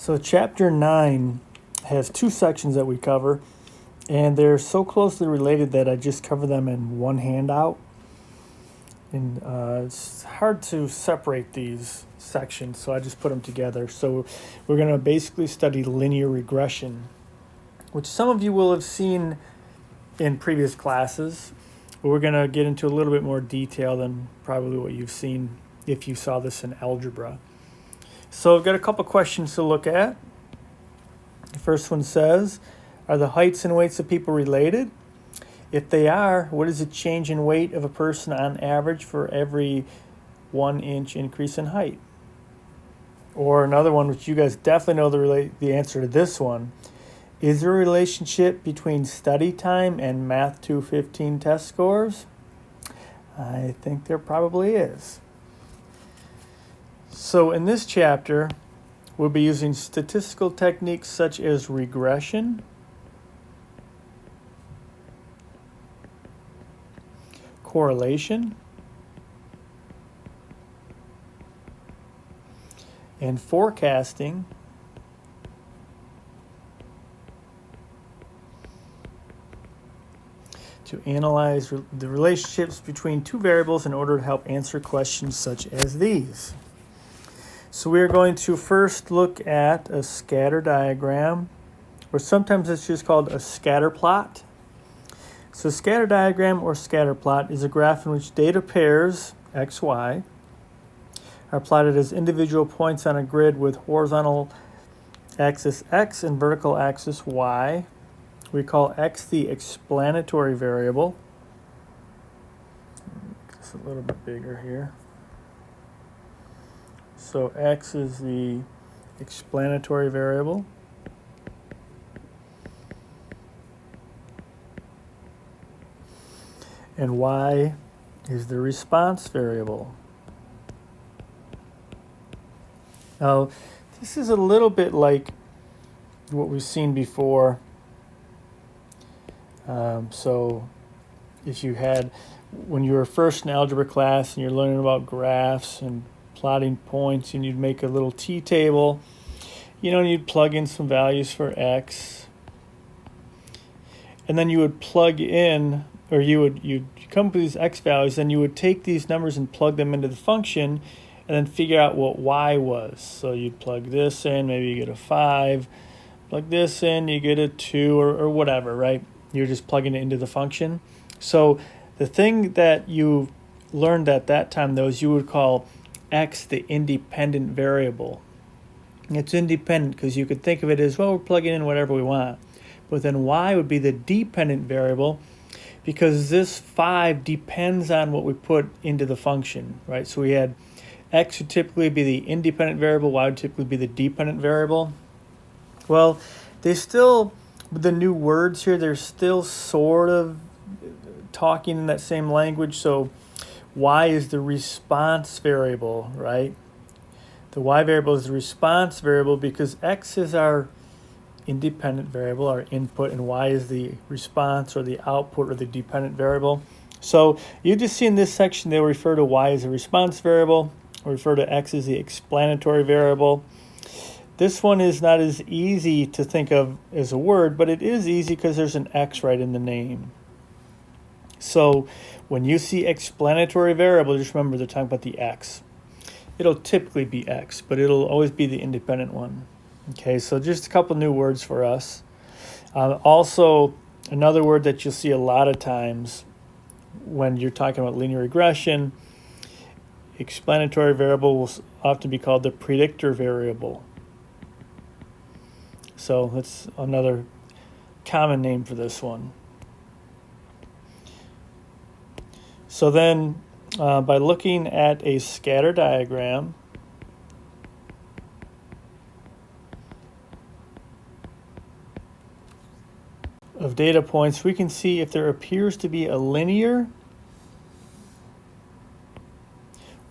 So chapter 9 has two sections that we cover, and they're so closely related that I just cover them in one handout. And it's hard to separate these sections, so I just put them together. So we're going to basically study linear regression, which some of you will have seen in previous classes, but we're going to get into a little bit more detail than probably what you've seen if you saw this in algebra. So I've got a couple questions to look at. The first one says, are the heights and weights of people related? If they are, what is the change in weight of a person on average for every 1 inch increase in height? Or another one, which you guys definitely know the answer to this one. Is there a relationship between study time and Math 215 test scores? I think there probably is. So in this chapter, we'll be using statistical techniques such as regression, correlation, and forecasting to analyze the relationships between two variables in order to help answer questions such as these. So we are going to first look at a scatter diagram, or sometimes it's just called a scatter plot. So scatter diagram or scatter plot is a graph in which data pairs, x, y, are plotted as individual points on a grid with horizontal axis x and vertical axis y. We call x the explanatory variable. Just a little bit bigger here. So x is the explanatory variable. And y is the response variable. Now, this is a little bit like what we've seen before. So if you had, when you were first in algebra class and you're learning about graphs and plotting points, and you'd make a little t-table, and you'd plug in some values for x, and then you would plug in, or you'd come up with these x values, then you would take these numbers and plug them into the function and then figure out what y was. So you'd plug this in, maybe you get a 5, plug this in, you get a 2 or whatever, right? You're just plugging it into the function. So the thing that you learned at that time, though, is you would call x the independent variable. It's independent because you could think of it as, well, we're plugging in whatever we want. But then y would be the dependent variable because this 5 depends on what we put into the function, right? So we had x would typically be the independent variable, y would typically be the dependent variable. Well, they still, with the new words here, they're still sort of talking in that same language. So y is the response variable, right? The y variable is the response variable because x is our independent variable, our input, and y is the response or the output or the dependent variable. So you just see in this section they'll refer to y as a response variable, or refer to x as the explanatory variable. This one is not as easy to think of as a word, but it is easy because there's an x right in the name. So when you see explanatory variable, just remember they're talking about the x. It'll typically be x, but it'll always be the independent one. Okay, so just a couple new words for us. Also, another word that you'll see a lot of times when you're talking about linear regression, explanatory variable will often be called the predictor variable. So that's another common name for this one. So then, by looking at a scatter diagram, of data points, we can see if there appears to be a linear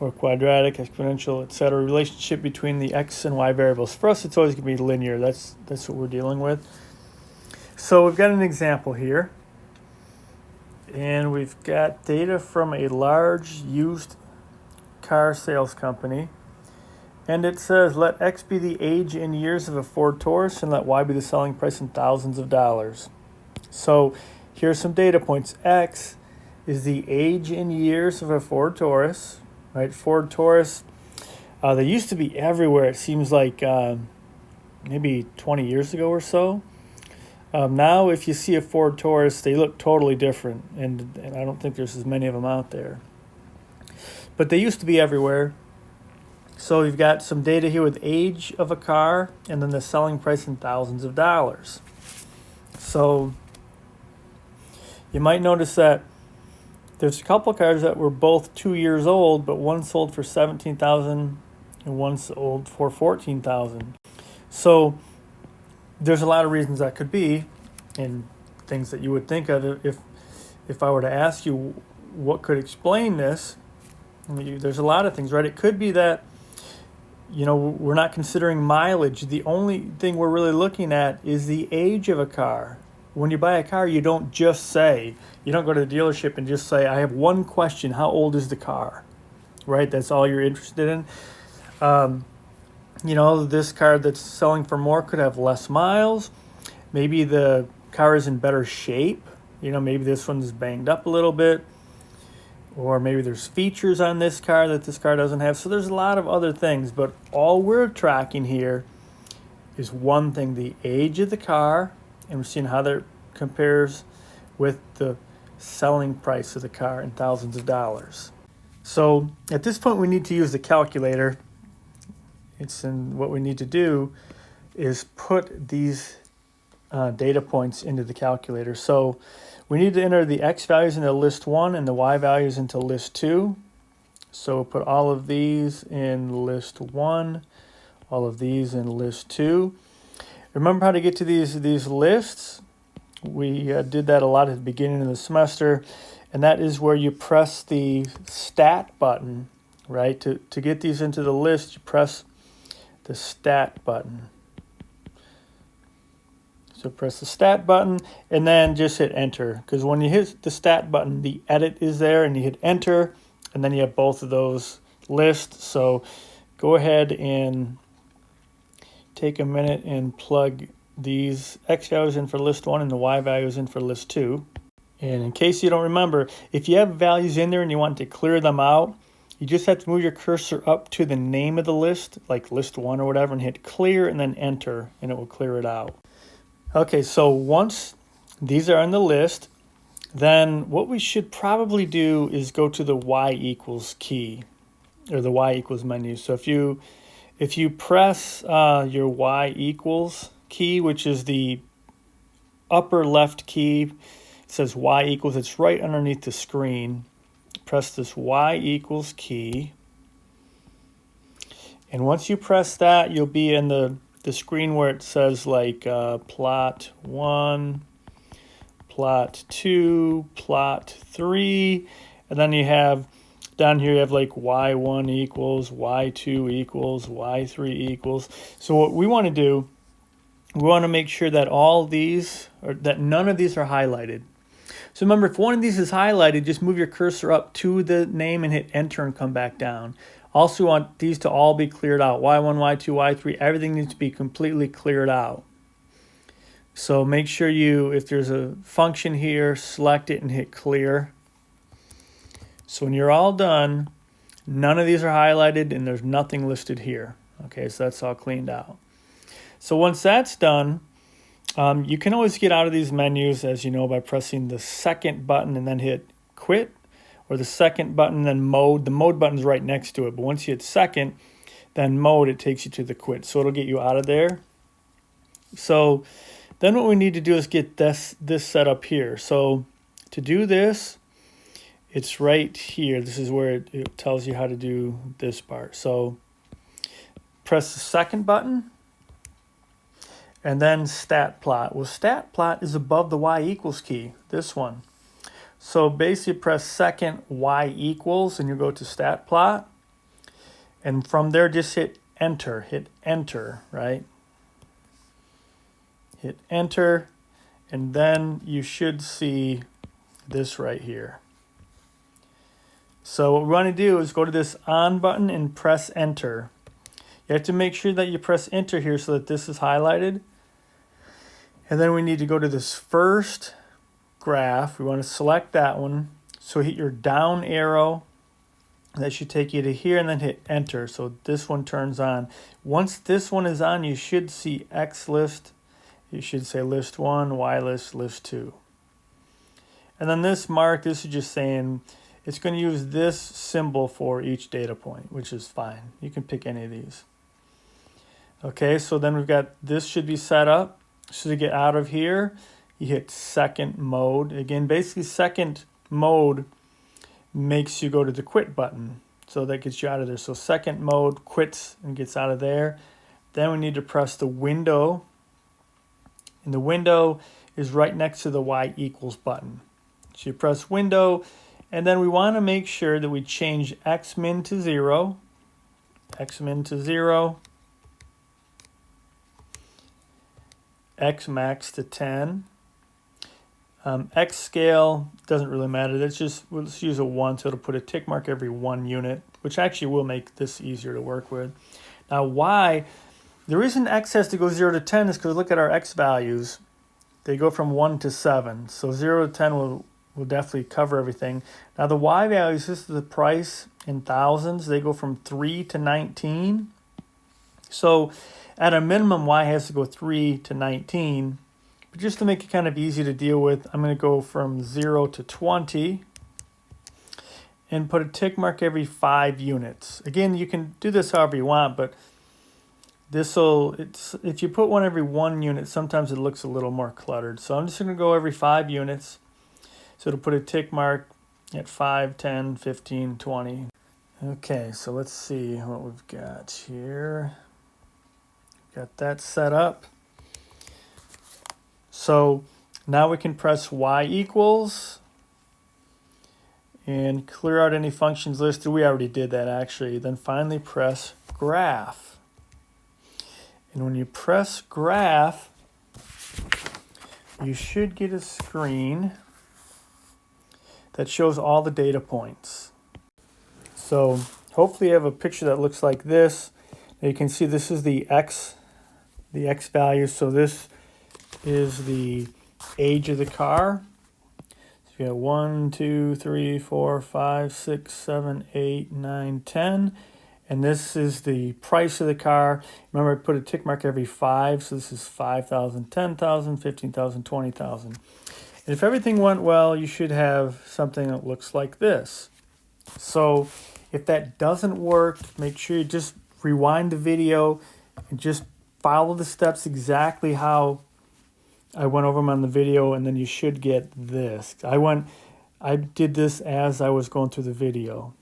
or quadratic, exponential, etc. relationship between the x and y variables. For us, it's always going to be linear. That's what we're dealing with. So we've got an example here. And we've got data from a large used car sales company. And it says, let X be the age in years of a Ford Taurus and let Y be the selling price in thousands of dollars. So here's some data points. X is the age in years of a Ford Taurus, right? Ford Taurus, they used to be everywhere. It seems like maybe 20 years ago or so. Now, if you see a Ford Taurus, they look totally different, and I don't think there's as many of them out there. But they used to be everywhere. So you've got some data here with age of a car, and then the selling price in thousands of dollars. So you might notice that there's a couple cars that were both 2 years old, but one sold for $17,000 and one sold for $14,000. So there's a lot of reasons that could be, and things that you would think of if I were to ask you what could explain this. I mean, there's a lot of things, right? It could be that, you know, we're not considering mileage. The only thing we're really looking at is the age of a car. When you buy a car, you don't go to the dealership and just say, I have one question, how old is the car? Right? That's all you're interested in. You know, this car that's selling for more could have less miles. Maybe the car is in better shape. You know, maybe this one's banged up a little bit. Or maybe there's features on this car that this car doesn't have. So there's a lot of other things. But all we're tracking here is one thing, the age of the car. And we're seeing how that compares with the selling price of the car in thousands of dollars. So at this point, we need to use the calculator. What we need to do is put these data points into the calculator. So we need to enter the X values into list 1 and the Y values into list 2. So we'll put all of these in list 1, all of these in list 2. Remember how to get to these lists? We did that a lot at the beginning of the semester, and that is where you press the stat button, right? To get these into the list, you press the stat button. So press the stat button and then just hit enter, because when you hit the stat button, the edit is there, and you hit enter, and then you have both of those lists. So go ahead and take a minute and plug these X values in for list 1 and the Y values in for list 2. And in case you don't remember, if you have values in there and you want to clear them out, you just have to move your cursor up to the name of the list, like list 1 or whatever, and hit clear and then enter, and it will clear it out. Okay, so once these are on the list, then what we should probably do is go to the Y equals key, or the Y equals menu. So if you press your Y equals key, which is the upper left key, it says Y equals, it's right underneath the screen. Press this Y equals key. And once you press that, you'll be in the screen where it says like plot 1, plot 2, plot 3. And then you have, down here you have like Y1 equals, Y2 equals, Y3 equals. So what we want to do, we want to make sure that that none of these are highlighted. So remember, if one of these is highlighted, just move your cursor up to the name and hit enter and come back down. Also want these to all be cleared out. Y1, Y2, Y3, everything needs to be completely cleared out. So make sure if there's a function here, select it and hit clear. So when you're all done, none of these are highlighted and there's nothing listed here. Okay, so that's all cleaned out. So once that's done, you can always get out of these menus, as you know, by pressing the second button and then hit quit, or the second button, then mode. The mode button is right next to it, but once you hit second, then mode, it takes you to the quit. So it'll get you out of there. So then what we need to do is get this set up here. So to do this, it's right here. This is where it tells you how to do this part. So press the second button, and then stat plot. Well, stat plot is above the Y equals key, this one. So basically press second Y equals, and you go to stat plot. And from there, just hit enter, right? Hit enter, and then you should see this right here. So what we want to do is go to this on button and press enter. You have to make sure that you press enter here so that this is highlighted. And then we need to go to this first graph. We want to select that one. So hit your down arrow. That should take you to here, and then hit enter. So this one turns on. Once this one is on, you should see X list. You should say list 1, Y list, list 2. And then this mark, this is just saying it's going to use this symbol for each data point, which is fine. You can pick any of these. Okay, so then we've got this should be set up. So to get out of here, you hit second mode. Again, basically second mode makes you go to the quit button. So that gets you out of there. So second mode quits and gets out of there. Then we need to press the window. And the window is right next to the Y equals button. So you press window, and then we want to make sure that we change X min to 0. X min to 0. X max to 10. X scale doesn't really matter. Let's use a 1, so it'll put a tick mark every 1 unit, which actually will make this easier to work with. Now Y, the reason X has to go 0 to 10 is because look at our X values. They go from 1 to 7. So 0 to 10 will definitely cover everything. Now the Y values, this is the price in thousands. They go from 3 to 19. So at a minimum, Y has to go 3 to 19. But just to make it kind of easy to deal with, I'm going to go from 0 to 20 and put a tick mark every 5 units. Again, you can do this however you want, but if you put one every 1 unit, sometimes it looks a little more cluttered. So I'm just going to go every 5 units. So it'll put a tick mark at 5, 10, 15, 20. Okay, so let's see what we've got here. Got that set up. So now we can press Y equals and clear out any functions listed. We already did that actually. Then finally press graph. And when you press graph, you should get a screen that shows all the data points. So hopefully you have a picture that looks like this. Now you can see this is the X value. So this is the age of the car. So you got 1, 2, 3, 4, 5, 6, 7, 8, 9, 10. And this is the price of the car. Remember, I put a tick mark every 5. So this is 5,000, 10,000, 15,000, 20,000. And if everything went well, you should have something that looks like this. So if that doesn't work, make sure you just rewind the video and just follow the steps exactly how I went over them on the video, and then you should get this. I did this as I was going through the video.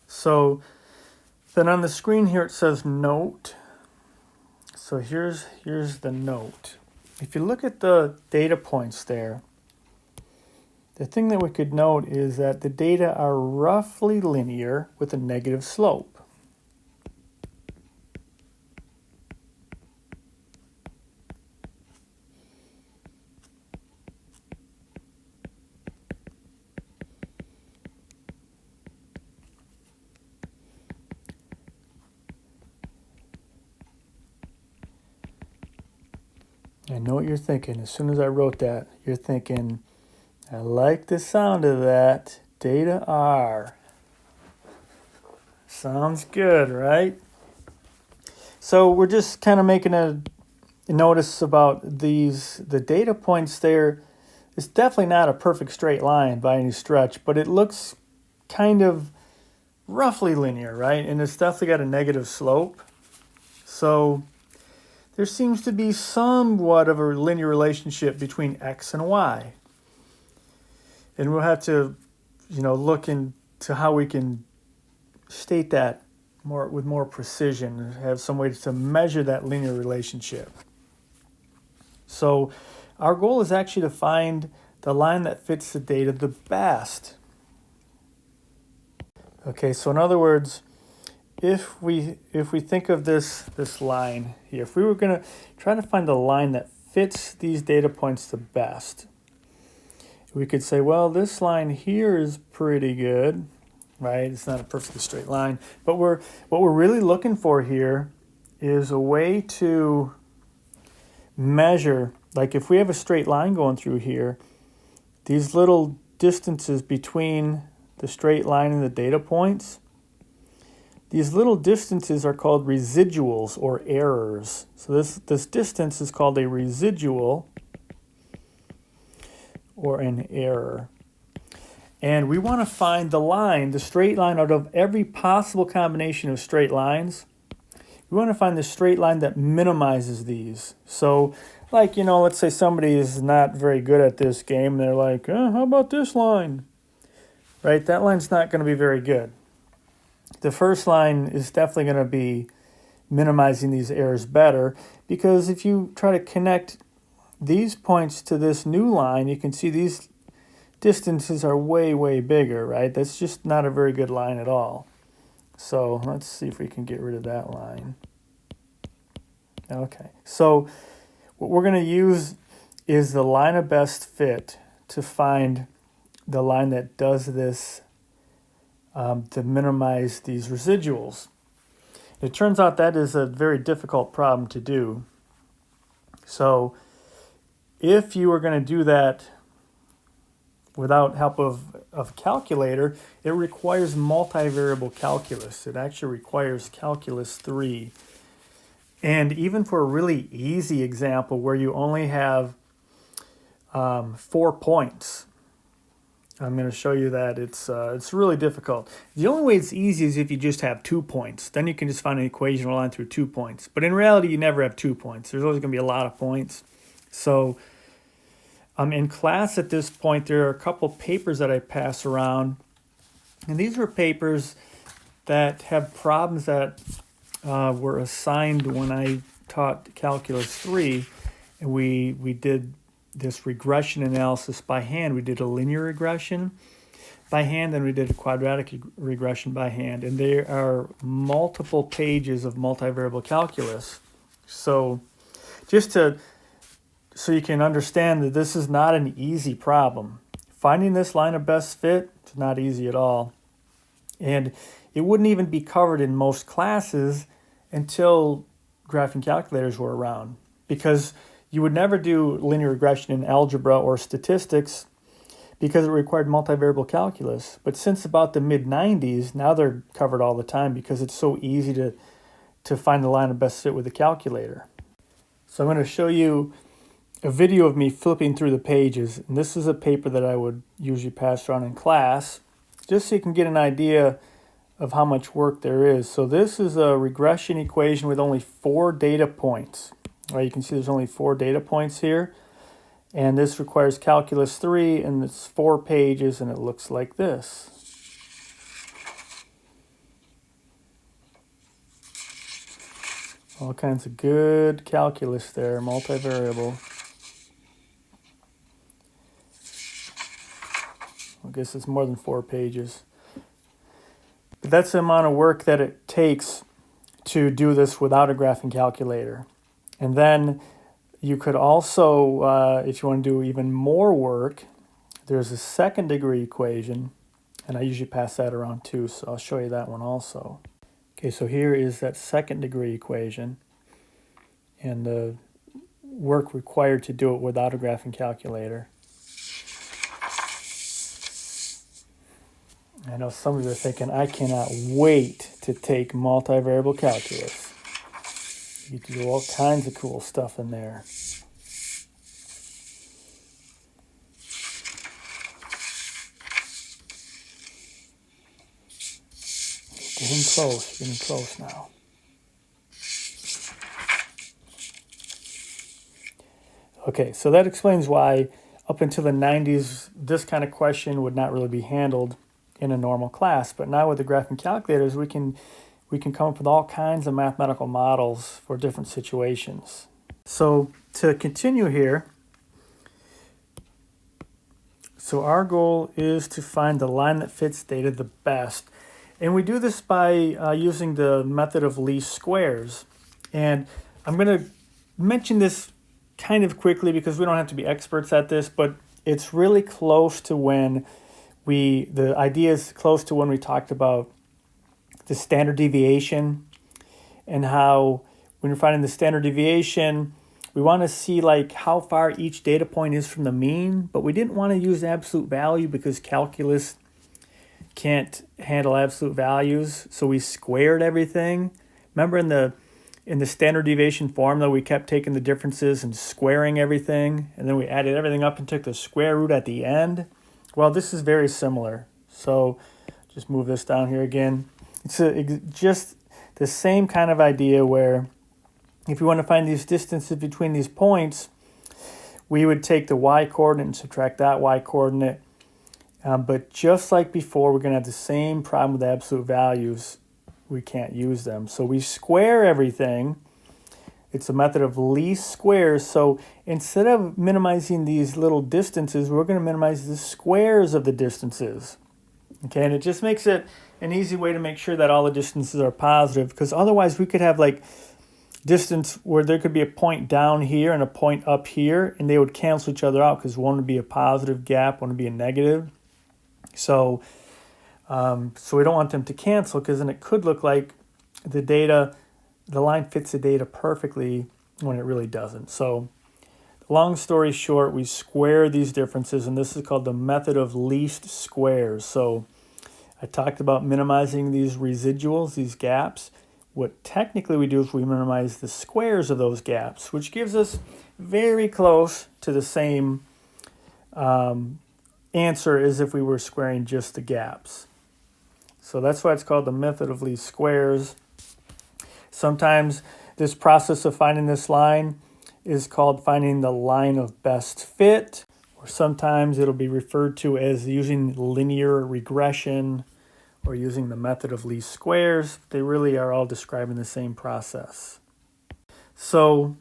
So then on the screen here it says note. So here's the note. If you look at the data points there, the thing that we could note is that the data are roughly linear with a negative slope. I know what you're thinking. As soon as I wrote that, you're thinking, I like the sound of that. Data R. Sounds good, right? So we're just kind of making a notice about the data points there. It's definitely not a perfect straight line by any stretch, but it looks kind of roughly linear, right? And it's definitely got a negative slope. So there seems to be somewhat of a linear relationship between X and Y. And we'll have to, look into how we can state that with more precision, have some way to measure that linear relationship. So our goal is actually to find the line that fits the data the best. Okay, so in other words, if we think of this line here, if we were going to try to find the line that fits these data points the best, we could say, well, this line here is pretty good. right? It's not a perfectly straight line. But what we're really looking for here is a way to measure, like if we have a straight line going through here, these little distances between the straight line and the data points, these little distances are called residuals or errors. So this distance is called a residual or an error. And we want to find the line, the straight line, out of every possible combination of straight lines. We want to find the straight line that minimizes these. So, like, let's say somebody is not very good at this game. And they're like, how about this line? Right? That line's not going to be very good. The first line is definitely going to be minimizing these errors better, because if you try to connect these points to this new line, you can see these distances are way, way bigger, right? That's just not a very good line at all. So let's see if we can get rid of that line. Okay, so what we're going to use is the line of best fit to find the line that does this to minimize these residuals. It turns out that is a very difficult problem to do. So if you are going to do that without help of a calculator, it requires multivariable calculus. It actually requires calculus 3. And even for a really easy example where you only have 4 points, I'm going to show you that it's really difficult. The only way it's easy is if you just have 2 points. Then you can just find an equation or line through 2 points. But in reality, you never have 2 points. There's always going to be a lot of points. So in class at this point, there are a couple papers that I pass around. And these are papers that have problems that were assigned when I taught Calculus 3. And we did this regression analysis by hand. We did a linear regression by hand, and we did a quadratic regression by hand. And there are multiple pages of multivariable calculus. So so you can understand that this is not an easy problem. Finding this line of best fit is not easy at all. And it wouldn't even be covered in most classes until graphing calculators were around, because you would never do linear regression in algebra or statistics because it required multivariable calculus. But since about the mid-90s, now they're covered all the time because it's so easy to find the line of best fit with a calculator. So I'm going to show you a video of me flipping through the pages. And this is a paper that I would usually pass around in class, just so you can get an idea of how much work there is. So this is a regression equation with only 4 data points. Right, you can see there's only 4 data points here. And this requires calculus 3, and it's 4 pages, and it looks like this. All kinds of good calculus there, multivariable. I guess it's more than 4 pages. But that's the amount of work that it takes to do this without a graphing calculator. And then you could also, if you want to do even more work, there's a second degree equation, and I usually pass that around too, so I'll show you that one also. Okay, so here is that second degree equation, and the work required to do it without a graphing calculator. I know some of you are thinking, I cannot wait to take multivariable calculus. You can do all kinds of cool stuff in there. Getting close now. Okay, so that explains why up until the 90s, this kind of question would not really be handled in a normal class. But now with the graphing calculators, we can come up with all kinds of mathematical models for different situations. So to continue here, so our goal is to find the line that fits data the best. And we do this by using the method of least squares. And I'm going to mention this kind of quickly because we don't have to be experts at this, but it's really close to when the idea is close to when we talked about the standard deviation, and how when you're finding the standard deviation, we want to see like how far each data point is from the mean, but we didn't want to use absolute value because calculus can't handle absolute values. So we squared everything. Remember in the standard deviation formula, we kept taking the differences and squaring everything, and then we added everything up and took the square root at the end. Well, this is very similar. So just move this down here again. It's just the same kind of idea where if you want to find these distances between these points, we would take the y-coordinate and subtract that y-coordinate. But just like before, we're going to have the same problem with absolute values. We can't use them. So we square everything. It's a method of least squares. So instead of minimizing these little distances, we're going to minimize the squares of the distances. Okay, and it just makes it an easy way to make sure that all the distances are positive, because otherwise we could have like distance where there could be a point down here and a point up here, and they would cancel each other out because one would be a positive gap, one would be a negative. So we don't want them to cancel, because then it could look like the line fits the data perfectly when it really doesn't. So long story short, we square these differences, and this is called the method of least squares. So I talked about minimizing these residuals, these gaps. What technically we do is we minimize the squares of those gaps, which gives us very close to the same answer as if we were squaring just the gaps. So that's why it's called the method of least squares. Sometimes this process of finding this line is called finding the line of best fit, or sometimes it'll be referred to as using linear regression or using the method of least squares. They really are all describing the same process. So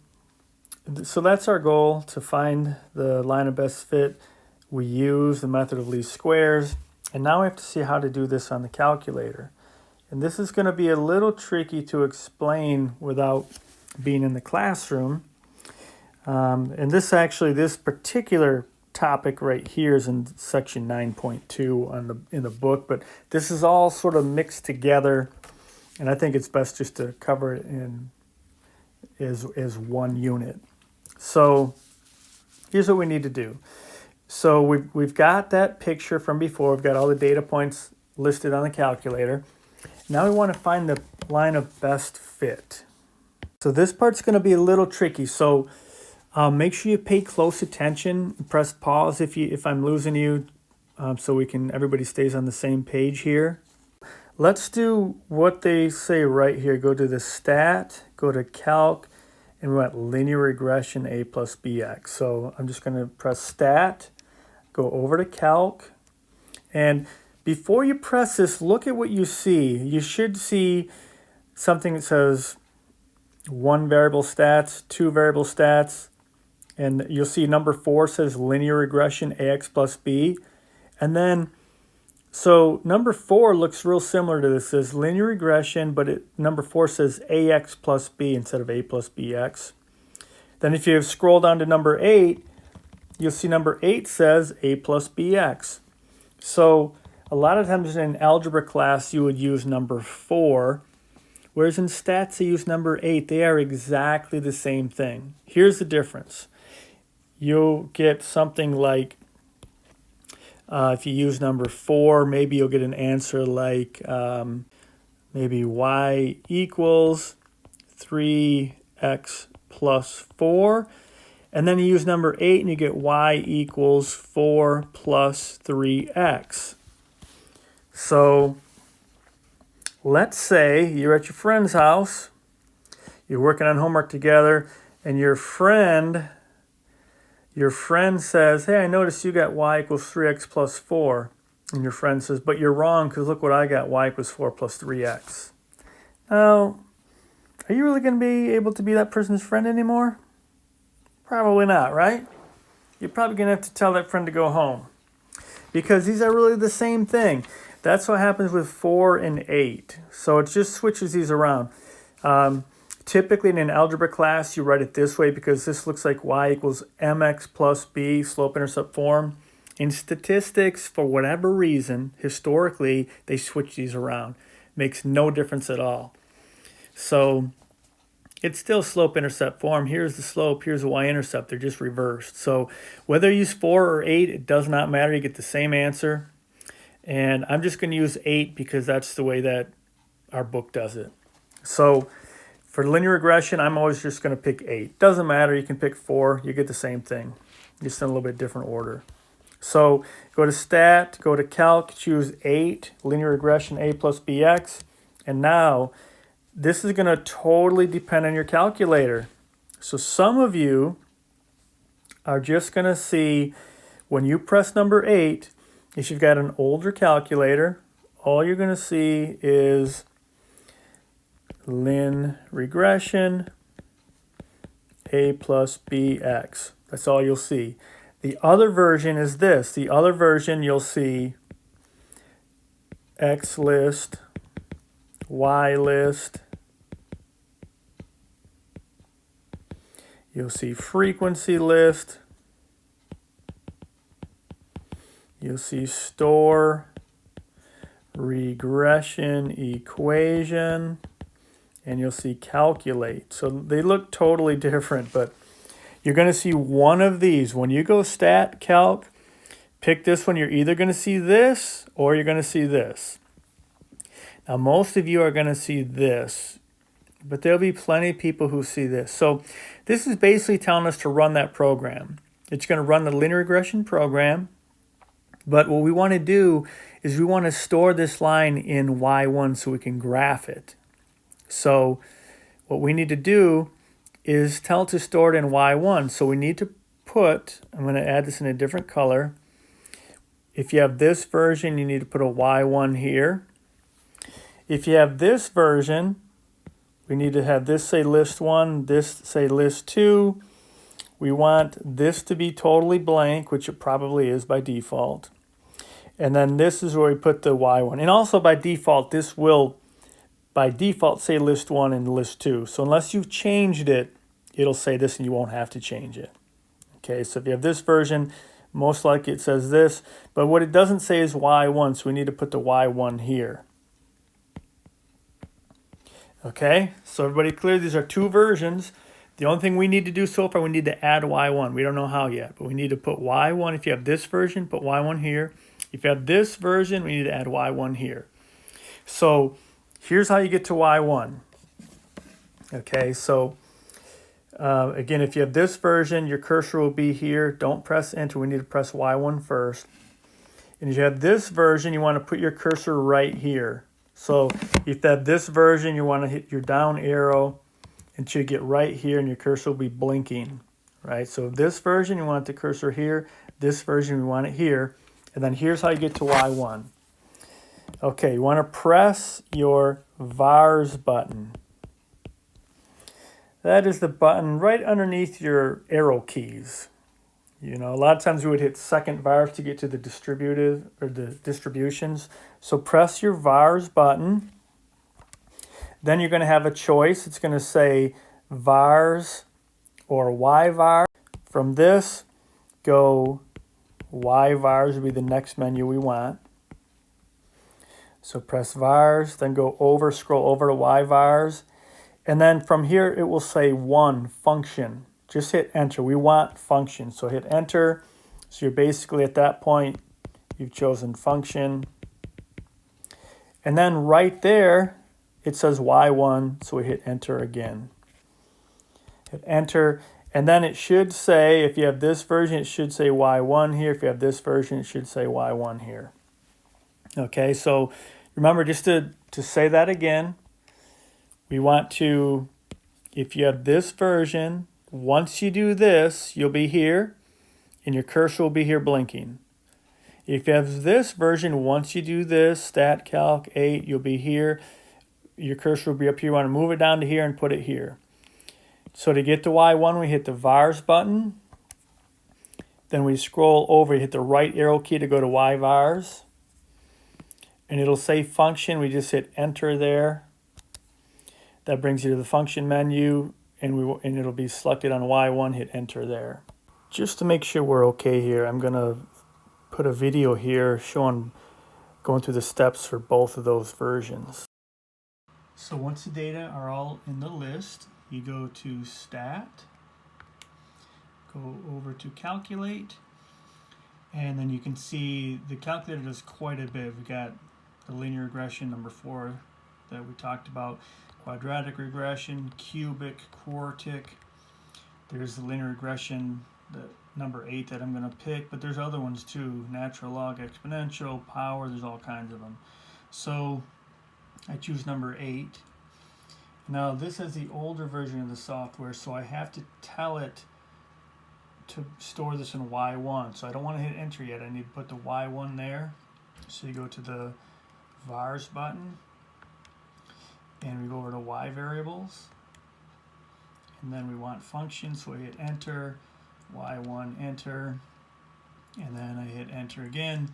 that's our goal, to find the line of best fit. We use the method of least squares, and now we have to see how to do this on the calculator. And this is going to be a little tricky to explain without being in the classroom. And this particular topic right here is in section 9.2 in the book, but this is all sort of mixed together, and I think it's best just to cover it as one unit. So here's what we need to do. So we've got that picture from before. We've got all the data points listed on the calculator. Now we want to find the line of best fit. So this part's going to be a little tricky. So make sure you pay close attention. Press pause if I'm losing you, so everybody stays on the same page here. Let's do what they say right here. Go to the stat, go to calc, and we want linear regression a plus bx. So I'm just going to press stat, go over to calc, and before you press this, look at what you see. You should see something that says 1 variable stats, 2 variable stats, and you'll see number 4 says linear regression ax plus b. And then, so number 4 looks real similar to this. It says linear regression, but number 4 says ax plus b instead of a plus bx. Then if you scroll down to number 8, you'll see number 8 says a plus bx. So a lot of times in algebra class, you would use number 4, whereas in stats, they use number 8. They are exactly the same thing. Here's the difference. You'll get something like, if you use number 4, maybe you'll get an answer like maybe y equals 3x plus 4. And then you use number 8 and you get y equals 4 plus 3x. So let's say you're at your friend's house, you're working on homework together, and your friend says, hey, I noticed you got y equals 3x plus 4. And your friend says, but you're wrong, because look what I got, y equals 4 plus 3x. Now, are you really going to be able to be that person's friend anymore? Probably not, right? You're probably going to have to tell that friend to go home, because these are really the same thing. That's what happens with 4 and 8. So it just switches these around. Typically in an algebra class, you write it this way because this looks like y equals mx plus b, slope-intercept form. In statistics, for whatever reason, historically, they switch these around. Makes no difference at all. So it's still slope-intercept form. Here's the slope, here's the y-intercept. They're just reversed. So whether you use 4 or 8, it does not matter. You get the same answer. And I'm just going to use 8 because that's the way that our book does it. So for linear regression, I'm always just going to pick 8. Doesn't matter. You can pick 4. You get the same thing, just in a little bit different order. So go to Stat, go to Calc, choose 8, linear regression, a plus bx. And now this is going to totally depend on your calculator. So some of you are just going to see when you press number 8, if you've got an older calculator, all you're going to see is lin regression, a plus bx. That's all you'll see. The other version is this. The other version, you'll see x list, y list. You'll see frequency list. You'll see store, regression equation, and you'll see calculate. So they look totally different, but you're going to see one of these. When you go Stat, Calc, pick this one. You're either going to see this or you're going to see this. Now, most of you are going to see this, but there'll be plenty of people who see this. So this is basically telling us to run that program. It's going to run the linear regression program, but what we want to do is we want to store this line in Y1 so we can graph it. So what we need to do is tell it to store it in Y1. So we need to put, I'm going to add this in a different color. If you have this version, you need to put a Y1 here. If you have this version, we need to have this say list 1, this say list 2. We want this to be totally blank, which it probably is by default. And then this is where we put the Y1. And also by default, this will by default say list 1 and list 2. So unless you've changed it, it'll say this and you won't have to change it. Okay, so if you have this version, most likely it says this. But what it doesn't say is Y1, so we need to put the Y1 here. Okay, so everybody clear? These are two versions. The only thing we need to do so far, we need to add Y1. We don't know how yet, but we need to put Y1. If you have this version, put Y1 here. If you have this version, we need to add Y1 here. So here's how you get to Y1. Okay, so again, if you have this version, your cursor will be here. Don't press enter. We need to press Y1 first. And if you have this version, you want to put your cursor right here. So if you have this version, you want to hit your down arrow until you get right here and your cursor will be blinking, right? So this version, you want the cursor here. This version, we want it here. And then here's how you get to Y1. Okay, you want to press your vars button. That is the button right underneath your arrow keys. You know, a lot of times we would hit second vars to get to the distributive or the distributions. So press your vars button. Then you're going to have a choice. It's going to say vars or yvars. From this, go yvars would be the next menu we want. So press vars, then go over, scroll over to yvars. And then from here, it will say 1 function. Just hit enter. We want function. So hit enter. So you're basically at that point, you've chosen function. And then right there, it says Y1. So we hit enter again. Hit enter. And then it should say, if you have this version, it should say Y1 here. If you have this version, it should say Y1 here. Okay, so remember just to say that again. We want to, if you have this version, once you do this, you'll be here, and your cursor will be here blinking. If you have this version, once you do this, Stat Calc 8, you'll be here. Your cursor will be up here. You want to move it down to here and put it here. So to get to Y1, we hit the vars button. Then we scroll over, hit the right arrow key to go to yvars. And it'll say function. We just hit enter there. That brings you to the function menu. And it'll be selected on Y1, hit enter there. Just to make sure we're okay here, I'm going to put a video here showing going through the steps for both of those versions. So once the data are all in the list, you go to Stat, go over to Calculate, and then you can see the calculator does quite a bit. We got the linear regression number 4 that we talked about, quadratic regression, cubic, quartic. There's the linear regression, the number 8 that I'm going to pick, but there's other ones too, natural log, exponential, power, there's all kinds of them. So I choose number 8. Now this is the older version of the software, so I have to tell it to store this in Y1. So I don't want to hit enter yet, I need to put the Y1 there. So you go to the vars button, and we go over to Y variables, and then we want functions, so I hit enter, Y1 enter, and then I hit enter again,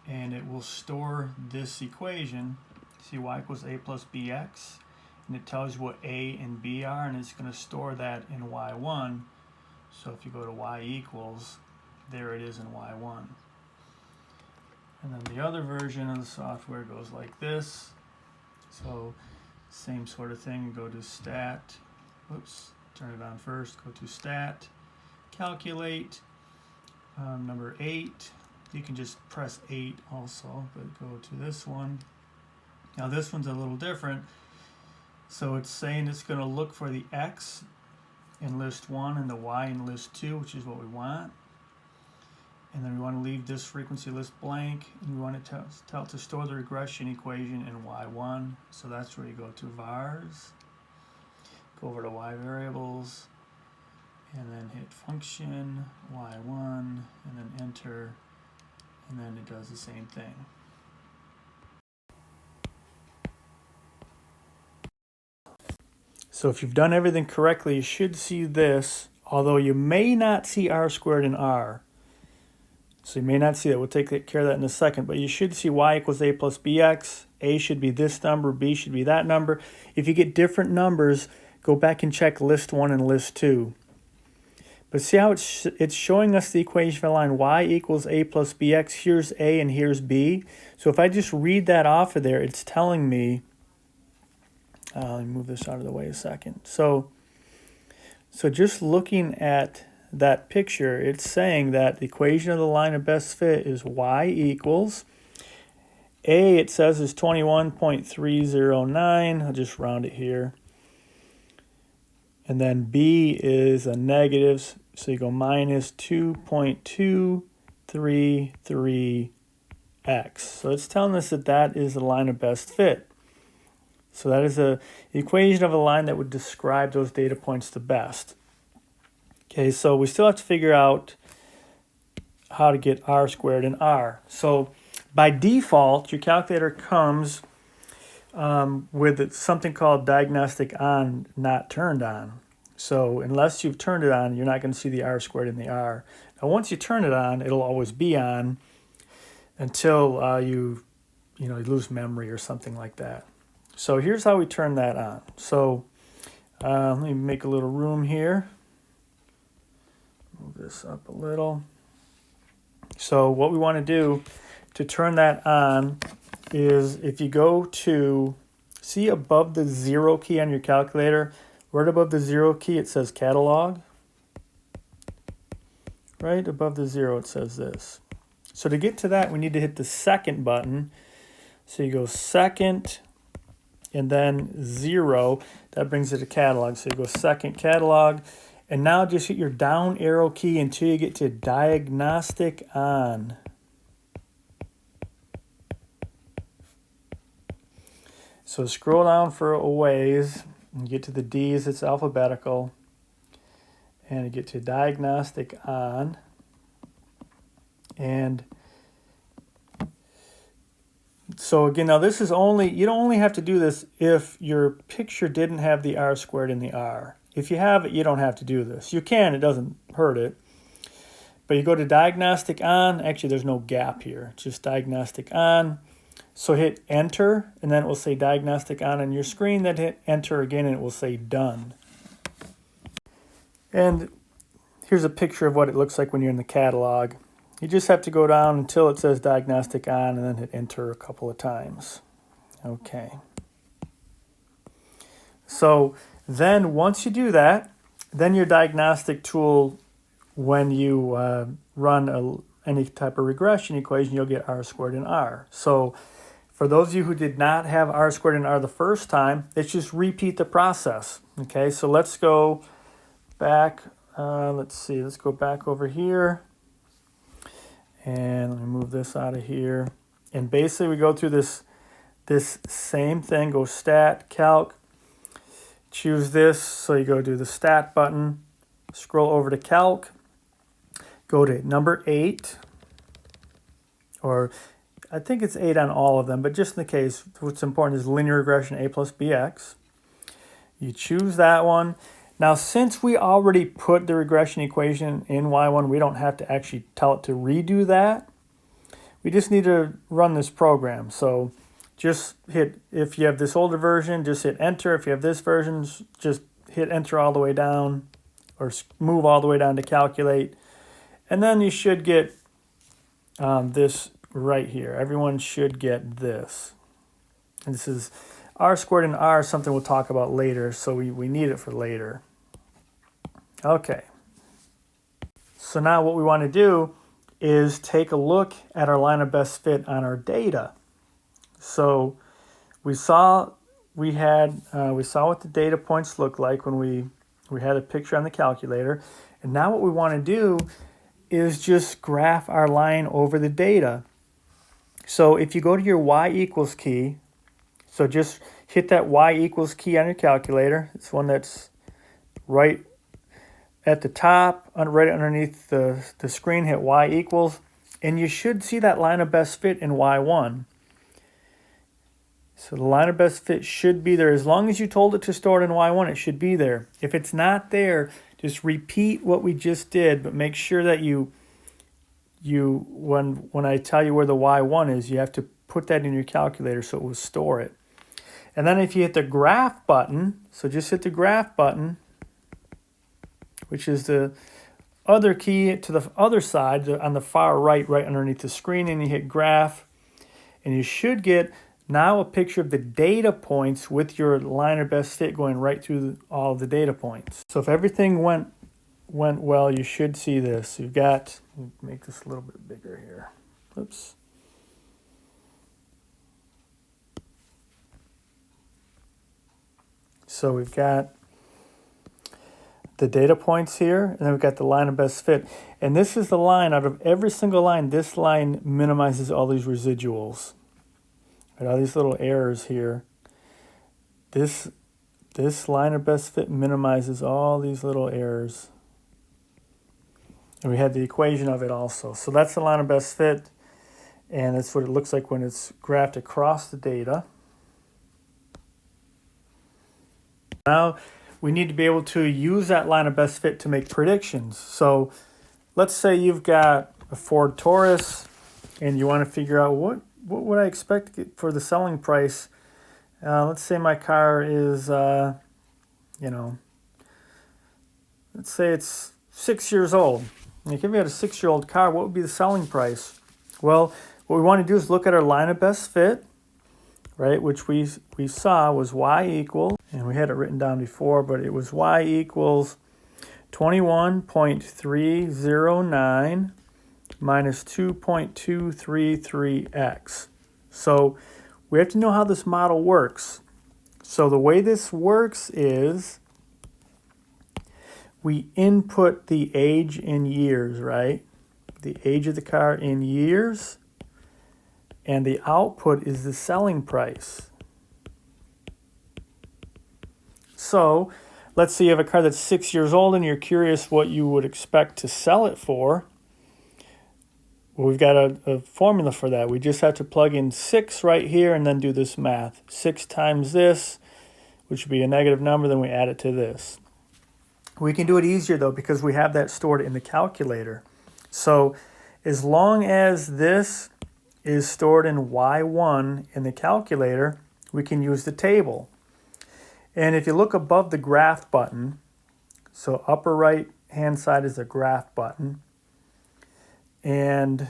and it will store this equation. See, y equals a plus bx, and it tells you what a and b are, and it's going to store that in Y1. So if you go to y equals, there it is in Y1. And then the other version of the software goes like this. So same sort of thing, you go to stat, whoops, turn it on first, go to stat, calculate, number 8, you can just press 8 also, but go to this one. Now this one's a little different, so it's saying it's going to look for the x in list 1 and the y in list 2, which is what we want. And then we want to leave this frequency list blank, and we want to tell it to store the regression equation in Y1. So that's where you go to vars, go over to Y variables, and then hit function, Y1, and then enter, and then it does the same thing. So if you've done everything correctly, you should see this, although you may not see r squared in r. So you may not see that. We'll take care of that in a second, but you should see y equals a plus bx. A should be this number, b should be that number. If you get different numbers, go back and check list 1 and list 2. But see how it's showing us the equation for the line y equals a plus bx. Here's a and here's b. So if I just read that off of there, it's telling me, let me move this out of the way a second. So just looking at that picture, it's saying that the equation of the line of best fit is y equals a, it says, is 21.309. I'll just round it here. And then b is a negative, so you go minus 2.233x. So it's telling us that that is the line of best fit. So that is the equation of a line that would describe those data points the best. Okay, so we still have to figure out how to get r squared in r. So by default, your calculator comes with something called diagnostic on, not turned on. So unless you've turned it on, you're not going to see the r squared in the r. Now once you turn it on, it'll always be on until you lose memory or something like that. So here's how we turn that on. So let me make a little room here. Move this up a little. So what we want to do to turn that on is, if you go to, see above the 0 key on your calculator, right above the 0 key it says catalog. Right above the 0 it says this. So to get to that, we need to hit the second button. So you go second and then 0. That brings it to catalog. So you go second catalog. And now just hit your down arrow key until you get to diagnostic on. So scroll down for a ways and get to the D's, it's alphabetical. And you get to diagnostic on. And so again, now this is only, you don't only have to do this if your picture didn't have the r squared in the r. If you have it, you don't have to do this. You can, it doesn't hurt it. But you go to diagnostic on. Actually, there's no gap here. It's just diagnostic on. So hit enter, and then it will say diagnostic on your screen. Then hit enter again, and it will say done. And here's a picture of what it looks like when you're in the catalog. You just have to go down until it says diagnostic on and then hit enter a couple of times. Okay. So then once you do that, then your diagnostic tool, when you run any type of regression equation, you'll get R squared and R. So for those of you who did not have R squared and R the first time, let's just repeat the process. Okay, so let's go back. Let's go back over here. And let me move this out of here. And basically we go through this same thing, go stat, calc, choose this. So you go to the stat button, scroll over to calc, go to number 8, or I think it's 8 on all of them, but just in the case, what's important is linear regression a plus bx. You choose that one. Now, since we already put the regression equation in y1, we don't have to actually tell it to redo that. We just need to run this program. So just hit, if you have this older version, just hit enter. If you have this version, just hit enter all the way down, or move all the way down to calculate. And then you should get this right here. Everyone should get this. And this is R squared and R, something we'll talk about later, so we need it for later. Okay. So now what we want to do is take a look at our line of best fit on our data. So we saw what the data points look like when we had a picture on the calculator. And now what we want to do is just graph our line over the data. So if you go to your y equals key, so just hit that y equals key on your calculator. It's one that's right at the top, right underneath the screen, hit y equals, and you should see that line of best fit in y1. So the line of best fit should be there. As long as you told it to store it in y1, it should be there. If it's not there, just repeat what we just did, but make sure that when I tell you where the y1 is, you have to put that in your calculator so it will store it. And then if you hit the graph button, so just hit the graph button, which is the other key to the other side, on the far right, right underneath the screen, and you hit graph, and you should get now a picture of the data points with your line of best fit going right through all the data points. So if everything went well, you should see this. You've got, let me make this a little bit bigger here. Oops. So we've got the data points here, and then we've got the line of best fit. And this is the line, out of every single line, this line minimizes all these residuals. Right, all these little errors here. This line of best fit minimizes all these little errors. And we had the equation of it also. So that's the line of best fit, and that's what it looks like when it's graphed across the data. Now we need to be able to use that line of best fit to make predictions. So let's say you've got a Ford Taurus and you want to figure out what would I expect for the selling price. Let's say my car is, let's say it's 6 years old. And if you had a 6-year-old car, what would be the selling price? Well, what we want to do is look at our line of best fit, right, which we saw was y equals, and we had it written down before, but it was y equals 21.309 minus 2.233x. So we have to know how this model works. So the way this works is we input the age in years, right? The age of the car in years, and the output is the selling price. So let's say you have a car that's 6 years old and you're curious what you would expect to sell it for. Well, we've got a formula for that. We just have to plug in 6 right here and then do this math. 6 times this, which would be a negative number, then we add it to this. We can do it easier though because we have that stored in the calculator. So as long as this is stored in y1 in the calculator, we can use the table. And if you look above the graph button, so upper right hand side is the graph button, And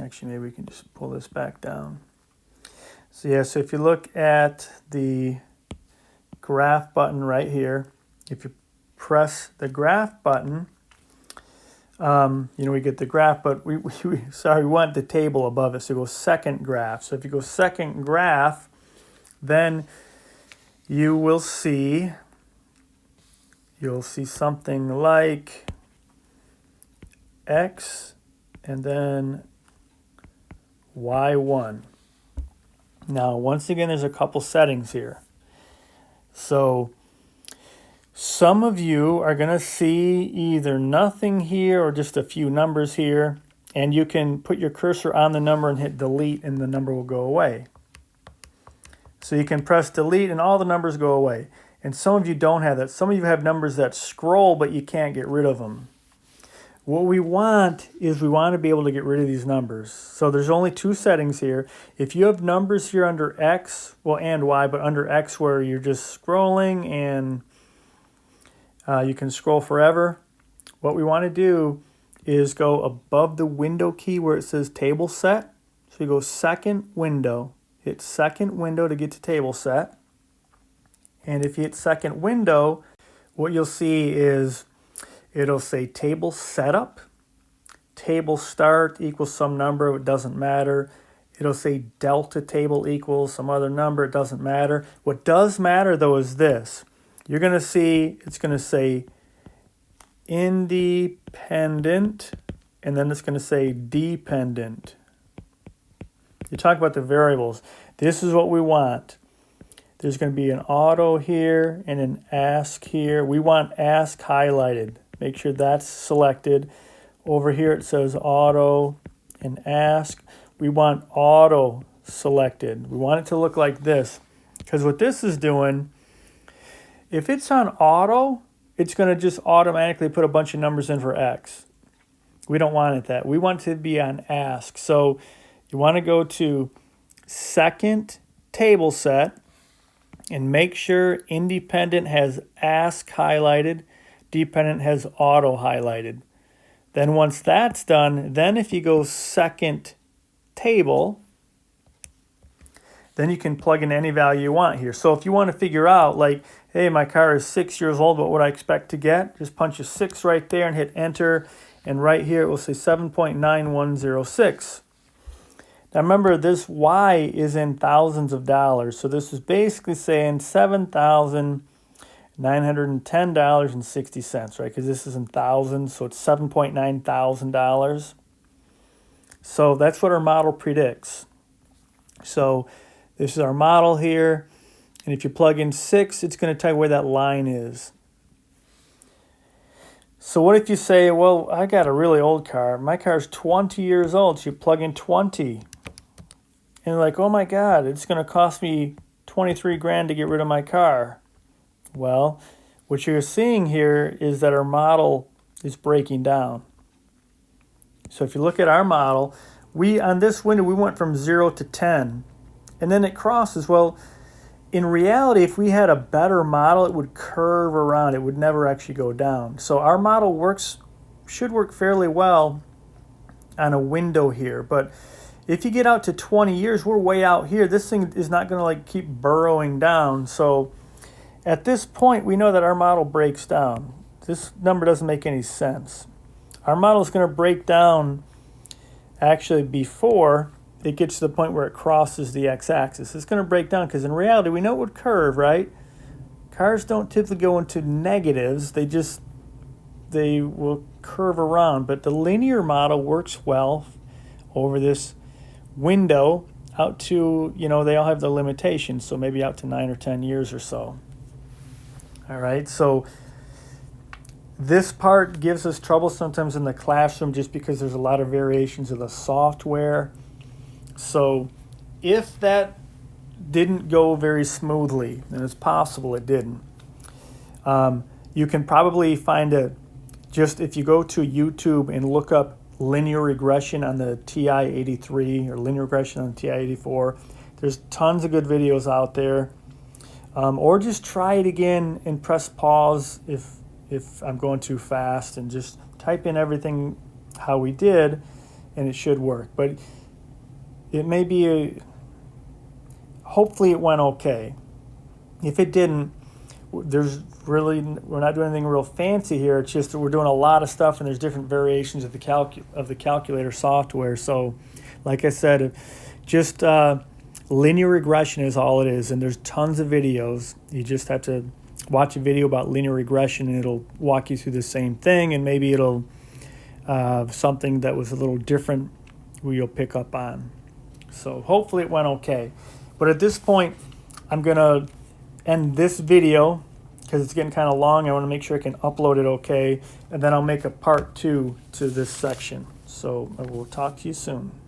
actually, maybe we can just pull this back down. So yeah, so if you look at the graph button right here, if you press the graph button, we get the graph, but we want the table above it. So go second graph. So if you go second graph, then you'll see something like X and then Y1. Now, once again, there's a couple settings here. So some of you are going to see either nothing here or just a few numbers here, and you can put your cursor on the number and hit delete and the number will go away. So you can press delete and all the numbers go away. And some of you don't have that. Some of you have numbers that scroll, but you can't get rid of them. What we want is we want to be able to get rid of these numbers. So there's only two settings here. If you have numbers here under X, well, and Y, but under X where you're just scrolling and you can scroll forever, what we want to do is go above the window key where it says table set. So you go second window, hit second window to get to table set. And if you hit second window, what you'll see is it'll say table setup, table start equals some number, it doesn't matter. It'll say delta table equals some other number, it doesn't matter. What does matter though is this. You're going to see, it's going to say independent, and then it's going to say dependent. You talk about the variables. This is what we want. There's going to be an auto here and an ask here. We want ask highlighted. Make sure that's selected. Over here it says auto and ask. We want auto selected. We want it to look like this. Because what this is doing, if it's on auto, it's going to just automatically put a bunch of numbers in for X. We don't want it that. We want it to be on ask. So you want to go to second table set and make sure independent has ask highlighted, dependent has auto highlighted. Then once that's done, then if you go second table, then you can plug in any value you want here. So if you want to figure out, like, hey, my car is 6 years old, what would I expect to get? Just punch a 6 right there and hit enter. And right here it will say 7.9106. Now remember, this Y is in thousands of dollars. So this is basically saying $7,910.60, right? Because this is in thousands, so it's $7,900. So that's what our model predicts. So this is our model here. And if you plug in 6, it's going to tell you where that line is. So what if you say, well, I got a really old car. My car's 20 years old. So you plug in 20. And you're like, oh my God, it's going to cost me 23 grand to get rid of my car. Well, what you're seeing here is that our model is breaking down. So if you look at our model, on this window, we went from 0 to 10. And then it crosses. Well, in reality, if we had a better model, it would curve around. It would never actually go down. So our model should work fairly well on a window here. But if you get out to 20 years, we're way out here. This thing is not going to keep burrowing down. So at this point, we know that our model breaks down. This number doesn't make any sense. Our model is going to break down actually before it gets to the point where it crosses the x-axis. It's going to break down because in reality, we know it would curve, right? Cars don't typically go into negatives. They will curve around. But the linear model works well over this window out to, they all have the limitations, so maybe out to 9 or 10 years or so. All right, so this part gives us trouble sometimes in the classroom just because there's a lot of variations of the software. So if that didn't go very smoothly, and it's possible it didn't, you can probably find if you go to YouTube and look up linear regression on the TI-83 or linear regression on the TI-84, there's tons of good videos out there. Or just try it again and press pause if I'm going too fast and just type in everything how we did, and it should work. But it may be hopefully it went okay. If it didn't, we're not doing anything real fancy here. It's just that we're doing a lot of stuff, and there's different variations of the calculator software. So, like I said, just linear regression is all it is, and there's tons of videos. You just have to watch a video about linear regression, and it'll walk you through the same thing, and maybe it'll something that was a little different you'll pick up on. So hopefully it went okay. But at this point, I'm going to end this video because it's getting kind of long. I want to make sure I can upload it okay, and then I'll make a part 2 to this section. So I will talk to you soon.